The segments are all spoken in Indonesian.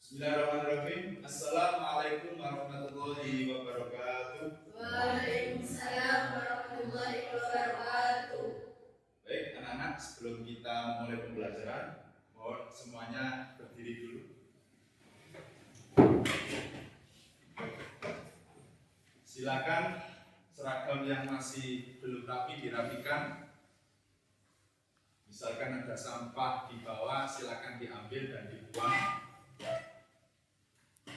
Bismillahirrahmanirrahim. Assalamualaikum warahmatullahi wabarakatuh. Waalaikumsalam warahmatullahi wabarakatuh. Baik anak-anak, sebelum kita memulai pembelajaran, mohon semuanya berdiri dulu. Silakan seragam yang masih belum rapi dirapikan. Misalkan ada sampah di bawah, silakan diambil dan dibuang.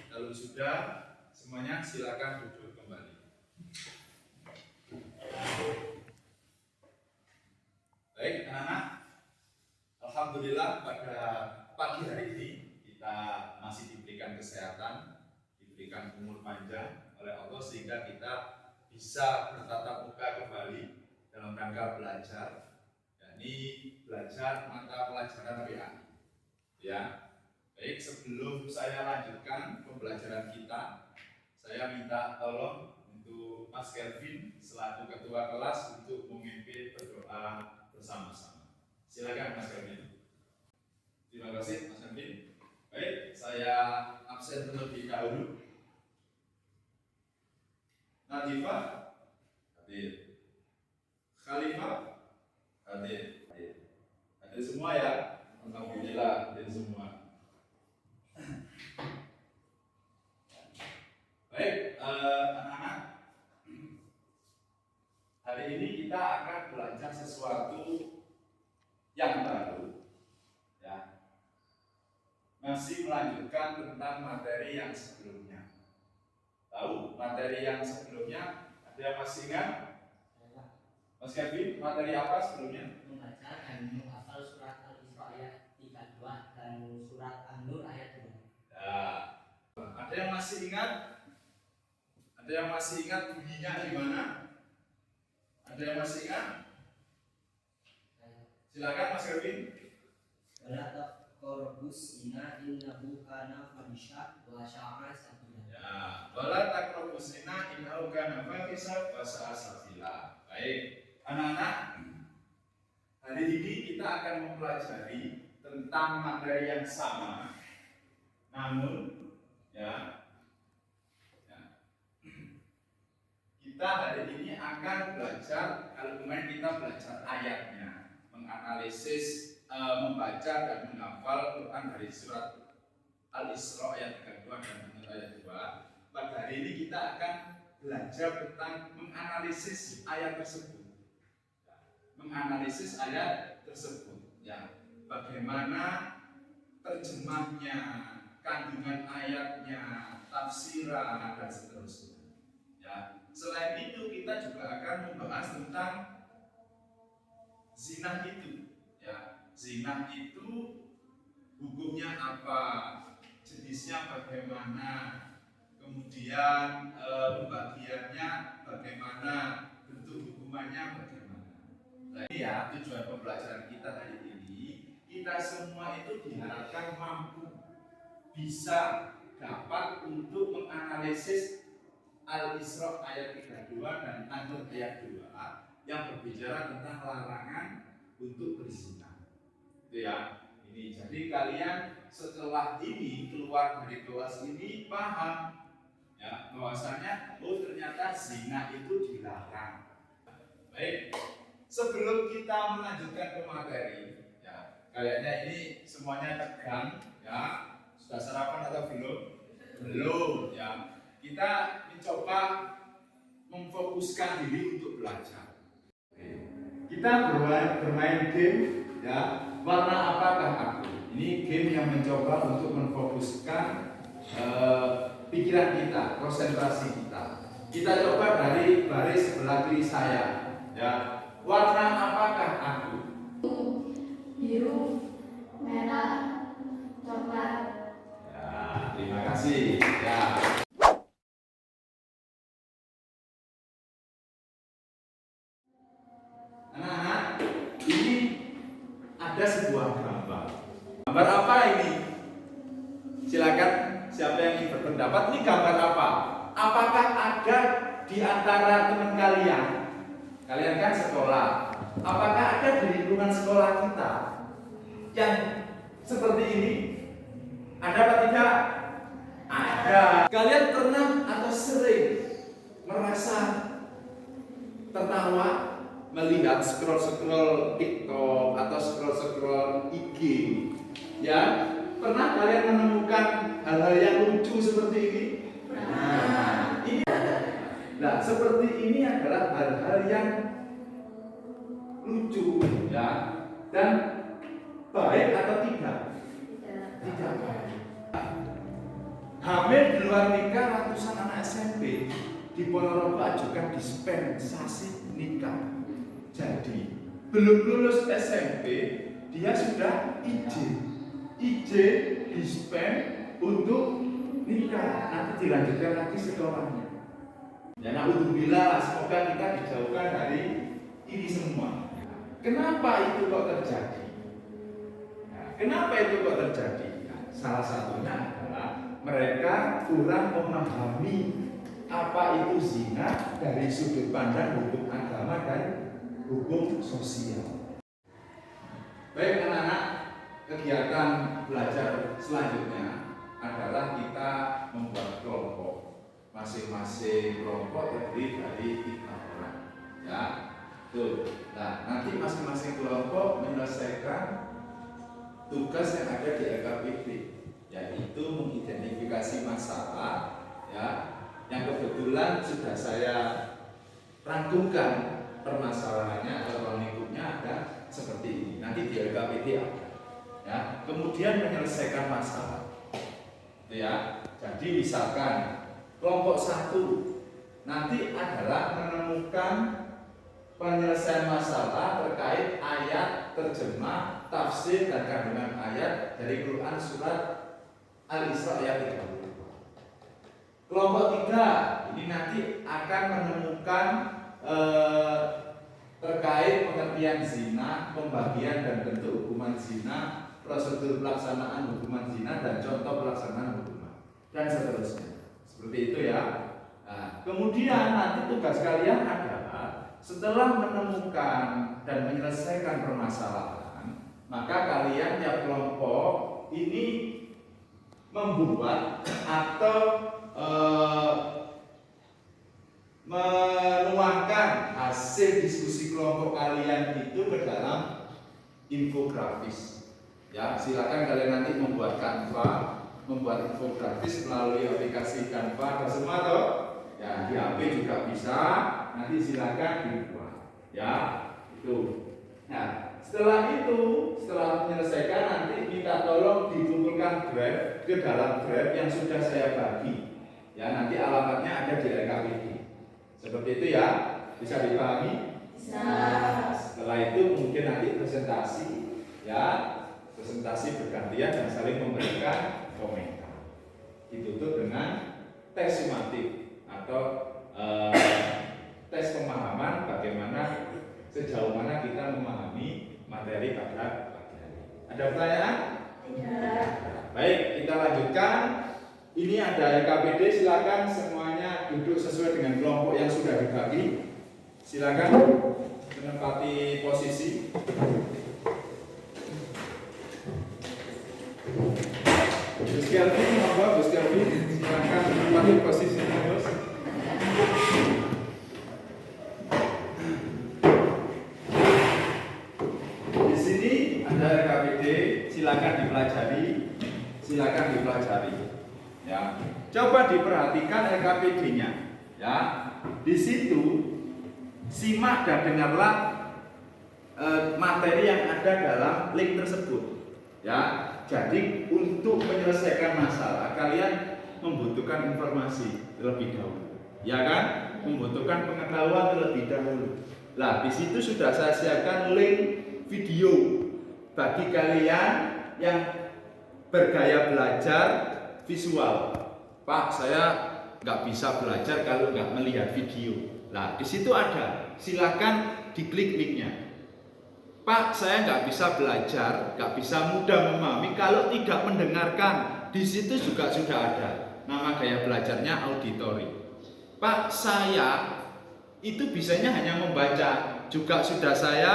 Kalau sudah semuanya, silakan duduk kembali. Baik anak-anak, alhamdulillah pada pagi hari ini kita masih diberikan kesehatan, diberikan umur panjang oleh Allah sehingga kita bisa bertatap muka kembali dalam rangka belajar, yakni belajar mata pelajaran WA. Ya, baik, sebelum saya lanjutkan pembelajaran kita, saya minta tolong untuk Mas Kelvin selaku ketua kelas untuk memimpin berdoa bersama-sama. Silakan Mas Kelvin. Terima kasih Mas Kelvin. Baik, saya absen terlebih dahulu. Nadifah hadir, Khalifah hadir. Hadir semua ya. Alhamdulillah hadir semua. Baik, anak-anak, hari ini kita akan belajar sesuatu yang baru, ya. Masih melanjutkan tentang materi yang sebelumnya. Tahu materi yang sebelumnya? Ada yang masih ingat? Mas Kevin, materi apa sebelumnya? Membaca dan menghafal surat Al-Isra ayat 32 dan surat An-Nur ayat 2. Ya. Ada yang masih ingat? Ada yang masih ingat bunyinya di mana? Ada yang masih ingat? Silakan Mas Kevin. Wala taqrabus zina innahu kana fahisha wa sya'a sabila. Ya, wala taqrabus zina innahu kana fahisha wa sa'a sabila. Baik, anak-anak, hari ini kita akan mempelajari tentang materi yang sama. Namun, kita hari ini akan belajar, kalau kemarin kita belajar ayatnya, menganalisis, membaca dan menghafal Quran dari surat Al-Isra ayat 32 dan An-Nur ayat 2. Pada hari ini kita akan belajar tentang menganalisis ayat tersebut. Menganalisis ayat tersebut, ya. Bagaimana terjemahnya, kandungan ayatnya, tafsiran dan seterusnya. Ya. Selain itu kita juga akan membahas tentang zina itu, ya. Zina itu hukumnya apa, jenisnya bagaimana, kemudian pembagiannya bagaimana, bentuk hukumannya bagaimana. Nah, ini ya tujuan pembelajaran kita hari ini. Kita semua itu diharapkan mampu bisa dapat untuk menganalisis Al-Isra ayat 32 dan An-Nur ayat 2 yang berbicara tentang larangan untuk berzina. Itu ya. Ini jadi kalian setelah ini keluar dari kelas ini paham ya bahwasanya ternyata zina itu dilarang. Baik. Sebelum kita melanjutkan ke materi, ya, kayaknya ini semuanya tegang ya. Sudah sarapan atau belum? Belum ya. Kita mencoba memfokuskan diri untuk belajar. Kita bermain game ya. Warna apakah aku? Ini game yang mencoba untuk memfokuskan pikiran kita, konsentrasi kita. Kita coba dari baris sebelah kiri saya ya. Warna apakah aku? Biru, merah, coklat. Ya, terima kasih ya. Anak-anak, ini ada sebuah gambar. Gambar apa ini? Silakan siapa yang ingin berpendapat, ini gambar apa? Apakah ada di antara teman kalian? Kalian kan sekolah. Apakah ada di lingkungan sekolah kita yang seperti ini? Ada apa tidak? Nah, kalian pernah atau sering merasa tertawa melihat scroll-scroll TikTok atau scroll-scroll IG? Ya, pernah kalian menemukan hal-hal yang lucu seperti ini? Nah, seperti ini adalah hal-hal yang lucu, ya, dan baik atau tidak? Tidak baik. Hamil di luar nikah ratusan anak SMP di Ponorogo ajukan dispensasi nikah. Jadi belum lulus SMP dia sudah izin dispen untuk nikah. Nanti dilanjutkan lagi sekolahnya. Ya, naudzubillah, semoga kita dijauhkan dari ini semua. Kenapa itu kok terjadi? Nah, kenapa itu kok terjadi? Nah, salah satunya adalah mereka kurang memahami apa itu zina dari sudut pandang hukum agama dan hukum sosial. Baik anak-anak, kegiatan belajar selanjutnya adalah kita membuat kelompok. Masing-masing kelompok terdiri dari 3 orang. Ya, tuh. Nah, nanti masing-masing kelompok menyelesaikan tugas yang ada di LKPD, yaitu mengidentifikasi masalah, ya, yang kebetulan sudah saya rangkumkan permasalahannya atau lingkupnya ada seperti ini. Nanti di LKPD ada, ya. Kemudian menyelesaikan masalah, itu ya. Jadi misalkan kelompok 1 nanti adalah menemukan penyelesaian masalah terkait ayat, terjemah, tafsir dan kandungan ayat dari Quran surat Al-Isra ayat 30. Kelompok 3 ini nanti akan menemukan terkait pengertian zina, pembagian dan bentuk hukuman zina, prosedur pelaksanaan hukuman zina dan contoh pelaksanaan hukuman dan seterusnya. Seperti itu ya. Nah, kemudian nanti tugas kalian adalah setelah menemukan dan menyelesaikan permasalahan, maka kalian tiap kelompok ini membuat atau menuangkan hasil diskusi kelompok kalian itu ke dalam infografis. Ya, silakan kalian nanti membuat membuat infografis melalui aplikasi Canva atau semua toh. Ya, di HP juga bisa. Nanti silakan dibuat. Ya, itu. Nah, setelah menyelesaikan nanti minta tolong dikumpulkan draft ke dalam draft yang sudah saya bagi. Ya, nanti alamatnya ada di LKPD. Seperti itu ya. Bisa dipahami? Bisa. Setelah itu mungkin nanti presentasi, ya. Presentasi bergantian dan saling memberikan komentar. Ditutup dengan tes sumatif atau tes pemahaman bagaimana sejauh mana kita memahami materi pada pagi hari. Ada pertanyaan? Tidak. Baik, kita lanjutkan. Ini ada LKPD, silakan semuanya duduk sesuai dengan kelompok yang sudah dibagi. Silakan menempati posisi. Gus Kelvin, monggo Gus Kelvin, silakan menempati posisi terus. Di sini ada LKPD, silakan dipelajari. Ya, coba diperhatikan LKPD-nya. Ya, di situ simak dan dengarlah materi yang ada dalam link tersebut. Ya, jadi untuk menyelesaikan masalah kalian membutuhkan informasi terlebih dahulu, ya kan? Membutuhkan pengetahuan terlebih dahulu. Nah, di situ sudah saya siapkan link video bagi kalian yang bergaya belajar visual. Pak, saya nggak bisa belajar kalau nggak melihat video. Nah, di situ ada. Silakan diklik linknya. Pak, saya nggak bisa belajar, nggak bisa mudah memahami kalau tidak mendengarkan. Di situ juga sudah ada. Nama gaya belajarnya auditori. Pak, saya itu bisanya hanya membaca. Juga sudah saya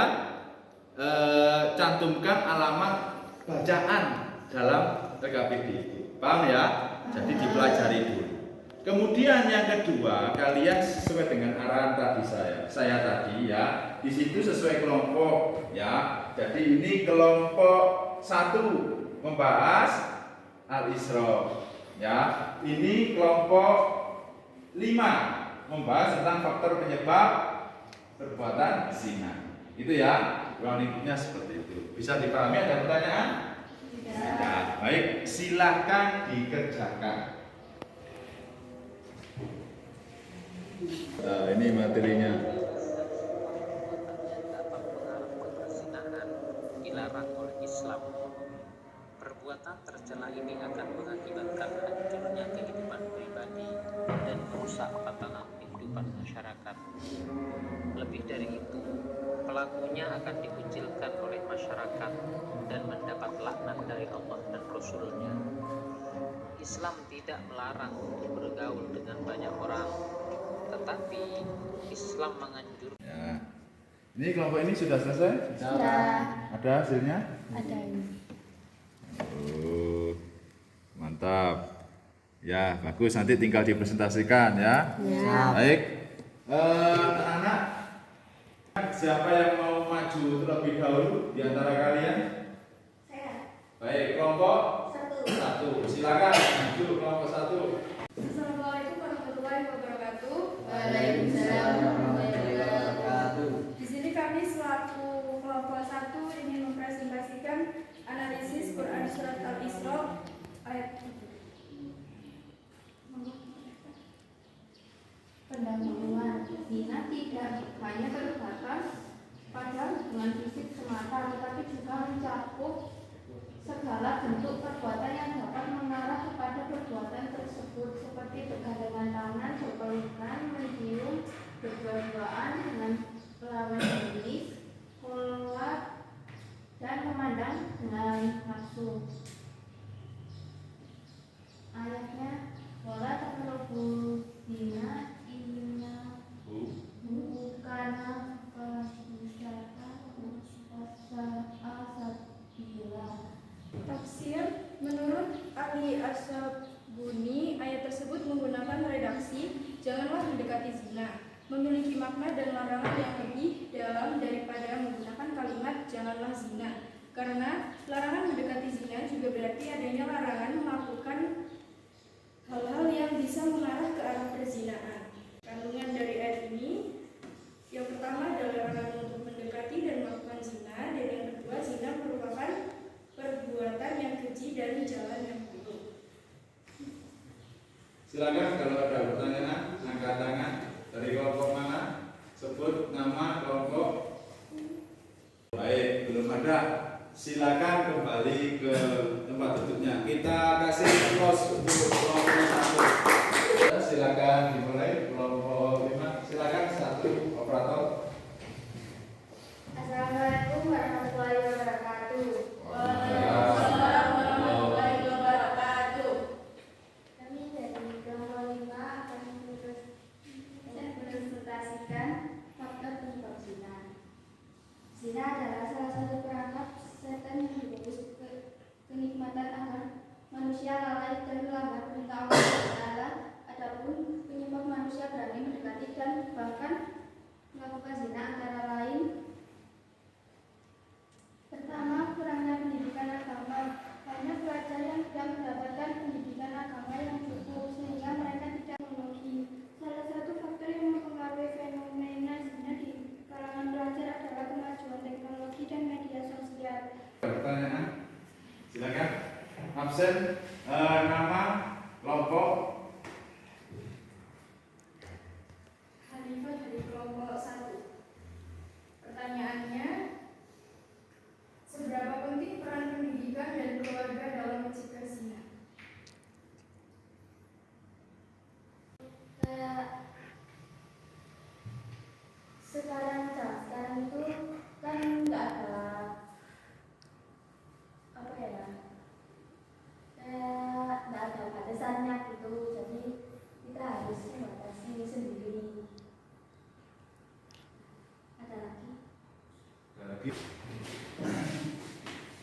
cantumkan alamat bacaan dalam LKPD itu. Paham ya? Jadi dipelajari dulu. Kemudian yang kedua, kalian sesuai dengan arahan tadi saya tadi ya, di situ sesuai kelompok ya. Jadi ini kelompok 1 membahas Al-Isra ya. Ini kelompok 5 membahas tentang faktor penyebab perbuatan zina. Itu ya, ruang lingkupnya seperti itu. Bisa dipahami? Ada pertanyaan? Ya, baik, silahkan dikerjakan. Nah, ini materinya. Perzinahan dilarang oleh Islam. Perbuatan tercela ini akan mengakibatkan hancurnya kehidupan pribadi dan merusak tatanan kehidupan masyarakat. Lebih dari itu, pelakunya akan dikucilkan oleh masyarakat dan mendapat laknat dari Allah dan Rasul-Nya. Islam tidak melarang untuk bergaul dengan banyak orang, tetapi Islam menganjurkan. Ya. Ini kelompok ini sudah selesai? Sudah. Ada hasilnya? Ada ini. Oh, mantap. Ya, bagus. Nanti tinggal dipresentasikan ya. Ya. Baik. Anak-anak, siapa yang mau maju terlebih dahulu di antara kalian? Saya. Baik, kelompok 1. 1. Silakan maju kelompok 1. Assalamualaikum warahmatullahi wabarakatuh. Waalaikumsalam warahmatullahi wabarakatuh. Di sini kami selaku kelompok 1 ingin mempresentasikan analisis Quran surat Al-Isra ayat 7. Pendahuluan zina tidak hanya terbatas pada hubungan fisik semata, tetapi juga mencakup segala bentuk perbuatan yang dapat mengarah kepada perbuatan tersebut, seperti bergandengan tangan, berpelukan, mencium, berdua-duaan dengan lawan jenis, sholat, dan memandang dengan nafsu. Ayatnya, wala taqrabuz zina innahu kana fahisatan wa sabila. Tafsir menurut Ali Asyabuni, ayat tersebut menggunakan redaksi janganlah mendekati zina, memiliki makna dan larangan yang lebih dalam daripada menggunakan kalimat janganlah zina, karena larangan mendekati zina juga berarti adanya larangan melakukan hal-hal yang bisa mengarah ke arah perzinahan. Kandungan dari ayat ini, yang pertama adalah larangan untuk mendekati dan melakukan zina, dan yang kedua, zina merupakan perbuatan yang keji dan jalan yang buruk. Silakan kalau ada pertanyaan, angkat tangan. Dari kelompok mana? Sebut nama kelompok. Baik, belum ada. Silakan kembali ke tempat duduknya. Kita kasih close untuk kelompok 1. Ya, silakan dimulai kelompok 5. Silakan 1 operator. Assalamualaikum warahmatullahi wabarakatuh. Waalaikumsalam warahmatullahi wabarakatuh. Kami dari kelompok 5 akan mempresentasikan faktor penyebab zina. Zina adalah salah satu perangkap setan yang dibungkus kenikmatan agar manusia lalai dan melanggar perintah Allah Taala. Adapun penyebab manusia berani mendekati dan bahkan melakukan zina antara lain: pertama, kurangnya pendidikan agama. Banyak pelajar yang tidak mendapatkan pendidikan agama yang cukup sehingga mereka tidak teknologi. Salah satu faktor yang mempengaruhi fenomena zina di kalangan pelajar adalah kemajuan teknologi dan media sosial. Pertanyaan? Silakan. Absen. Nama kelompok. Hanifah dari kelompok 1. Pertanyaannya, seberapa penting peran pendidikan dan keluarga dalam mencegah zina? Sekarang itu kan nggak ada nggak ada batasannya gitu, jadi kita harus membatasi sendiri. Ada lagi?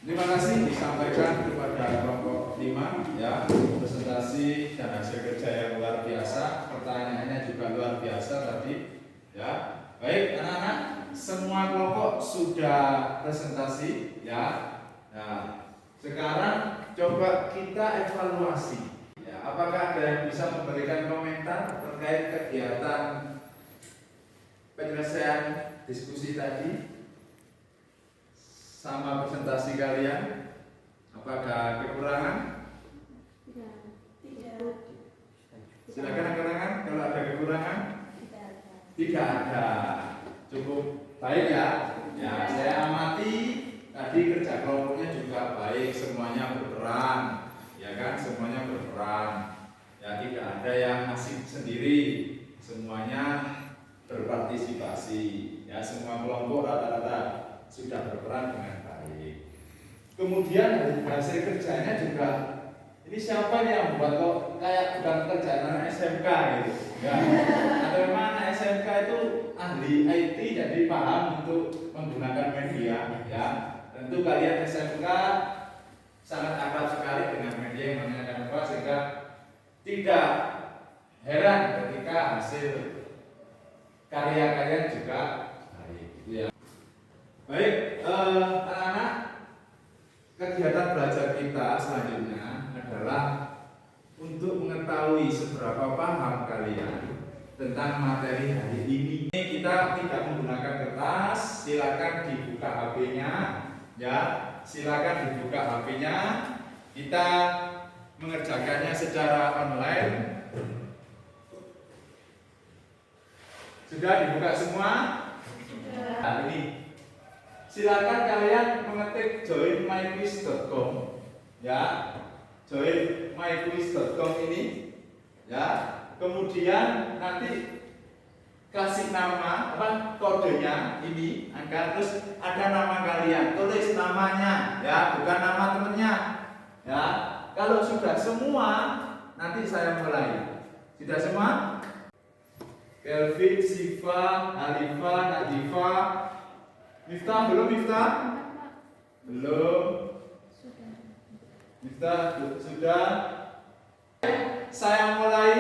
Terima kasih disampaikan kepada kelompok 5 ya presentasi presentasi dan hasil kerja yang luar biasa, pertanyaannya juga luar biasa tadi. Ya, baik anak-anak, semua kelompok sudah presentasi ya. Nah, sekarang coba kita evaluasi. Ya, apakah ada yang bisa memberikan komentar terkait kegiatan penyelesaian diskusi tadi sama presentasi kalian? Apakah kekurangan? Tidak. Silakan kekurangan. Kalau ada kekurangan, tidak ada. Cukup baik ya. Ya, saya amati tadi kerja kelompoknya juga baik, semuanya berperan. Ya kan, semuanya berperan. Ya, tidak ada yang asik sendiri. Semuanya berpartisipasi. Ya, semua kelompok rata-rata sudah berperan dengan baik. Kemudian hasil kerjanya juga, ini siapa nih yang buat kok kayak bukan kerjaan anak SMK gitu ya. Atau memang anak SMK itu ahli IT jadi paham untuk menggunakan media ya. Tentu kalian SMK sangat akrab sekali dengan media yang namanya Canva, sehingga tidak heran ketika hasil karya kalian juga baik gitu ya. Baik, anak-anak, kegiatan belajar kita selanjutnya adalah untuk mengetahui seberapa paham kalian tentang materi hari ini. Kita tidak menggunakan kertas, silakan dibuka HP-nya, ya, silakan dibuka HP-nya. Kita mengerjakannya secara online. Sudah dibuka semua? Nah, ini. Silakan kalian mengetik joinmyquiz.com ya, joinmyquiz.com ini ya. Kemudian nanti kasih nama apa kodenya ini, angka, terus ada nama kalian, tulis namanya ya, bukan nama temennya ya. Kalau sudah semua nanti saya mulai. Sudah semua? Kelvin, Siva, Alifa, Nadifa, Miftah, belum Miftah? Belum. Miftah, sudah. Saya mulai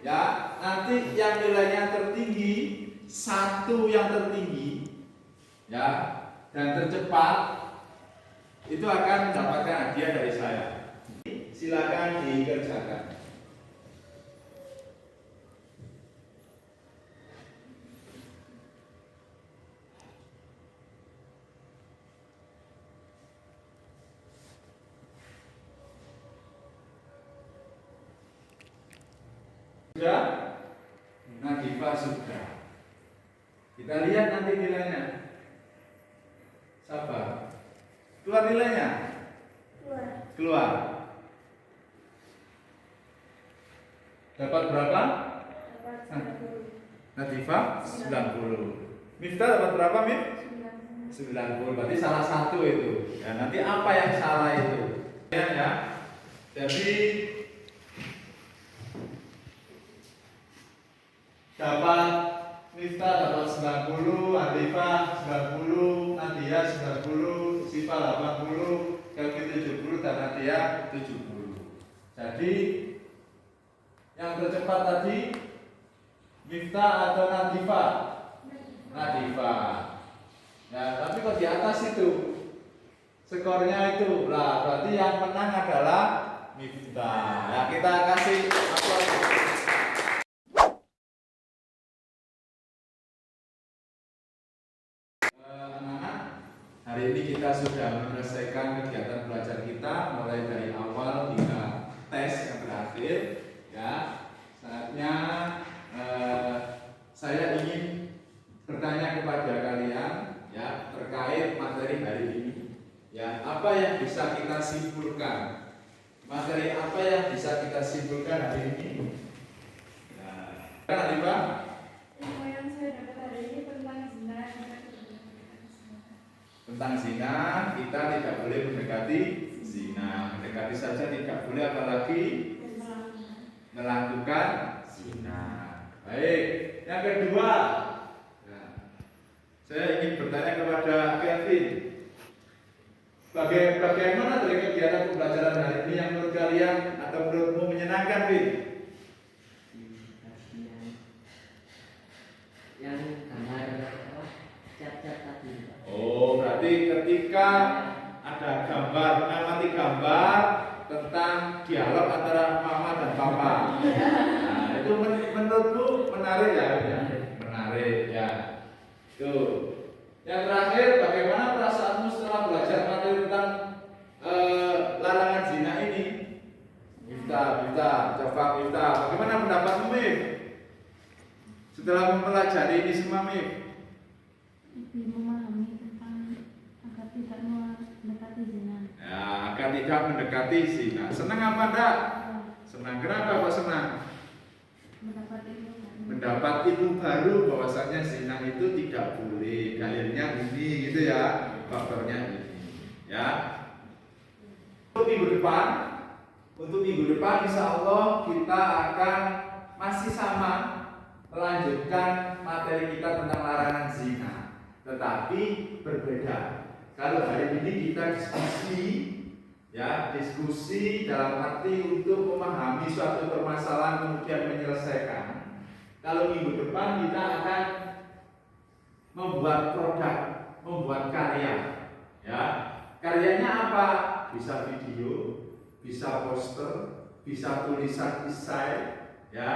ya. Nanti yang nilainya tertinggi, satu yang tertinggi ya, dan tercepat itu akan mendapatkan hadiah dari saya. Silakan dikerjakan. Sudah? Nadifa sudah. Kita lihat nanti nilainya. Sabar. Keluar nilainya? Keluar. Dapat berapa? Nadifa 90. Miftah dapat berapa, Mif? 90. Berarti salah satu itu. Ya, nanti apa yang salah itu? Ya. Jadi dapat Miftah dapat 90, Adifa 90, Nadia 90, Siva 80, Kelvin 70 dan Nadia 70. Jadi yang tercepat tadi Miftah atau Nadifa? Nadifa. Ya, tapi kok di atas itu skornya itu lah, berarti yang menang adalah Miftah. Ya, kita kasih aplaus. Hari ini kita sudah menyelesaikan kegiatan belajar kita mulai dari awal hingga tes yang terakhir. Ya, saatnya saya ingin bertanya kepada kalian ya terkait materi hari ini. Ya, apa yang bisa kita simpulkan? Materi apa yang bisa kita simpulkan hari ini? Nah, kan Pak? Ilmu yang saya dapat hari ini tentang zina. Tentang zina, kita tidak boleh mendekati zina. Mendekati saja tidak boleh, apalagi melakukan zina. Baik, yang kedua, saya ingin bertanya kepada Kelvin. Bagaimana dari kegiatan pembelajaran hari ini yang menurut kalian atau menurutmu menyenangkan, Bin? Yang gambar apa? Cat-cat tadi. Oh, berarti ketika ada gambar, mengamati gambar tentang dialog antara mama dan papa. Nah, itu menurutku menarik ya, Bin, ya? Menarik ya. Tuh. Yang terakhir, bagaimana perasaanmu setelah belajar materi tentang larangan zina ini? Miftah, bagaimana pendapatmu, Mif? Setelah mempelajari ini semua, Mif? Lebih memahami tentang agar tidak mendekati zina. Ya, agar tidak mendekati zina. Senang apa enggak? Senang. Kenapa kok senang? Mendapat ilmu. Mendapat ilmu baru bahwasanya zina itu tidak boleh. Dalilnya ini gitu ya, faktornya ini. Ya. Untuk minggu depan insya Allah kita akan masih sama melanjutkan materi kita tentang larangan zina, tetapi berbeda. Kalau hari ini kita diskusi dalam arti untuk memahami suatu permasalahan kemudian menyelesaikan. Kalau minggu depan kita akan membuat produk, membuat karya. Ya, karyanya apa? Bisa video, bisa poster, bisa tulisan esai, ya,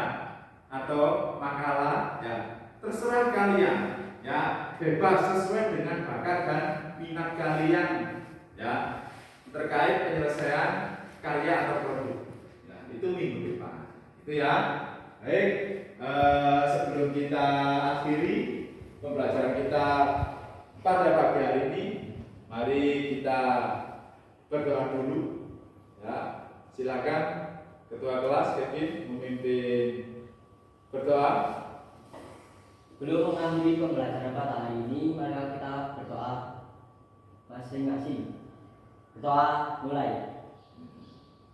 atau makalah, ya. Terserah kalian, ya, bebas sesuai dengan bakat dan minat kalian, ya, terkait penyelesaian karya atau produk. Ya, itu minggu depan. Itu ya. Baik, sebelum kita akhiri pembelajaran kita pada pagi hari ini, mari kita berdoa dulu. Ya, silakan ketua kelas Kevin memimpin berdoa. Belum mengakhiri pembelajaran pada hari ini, mari kita berdoa masing-masing. Berdoa mulai.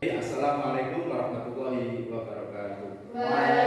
Assalamualaikum warahmatullahi wabarakatuh. Waalaikumsalam.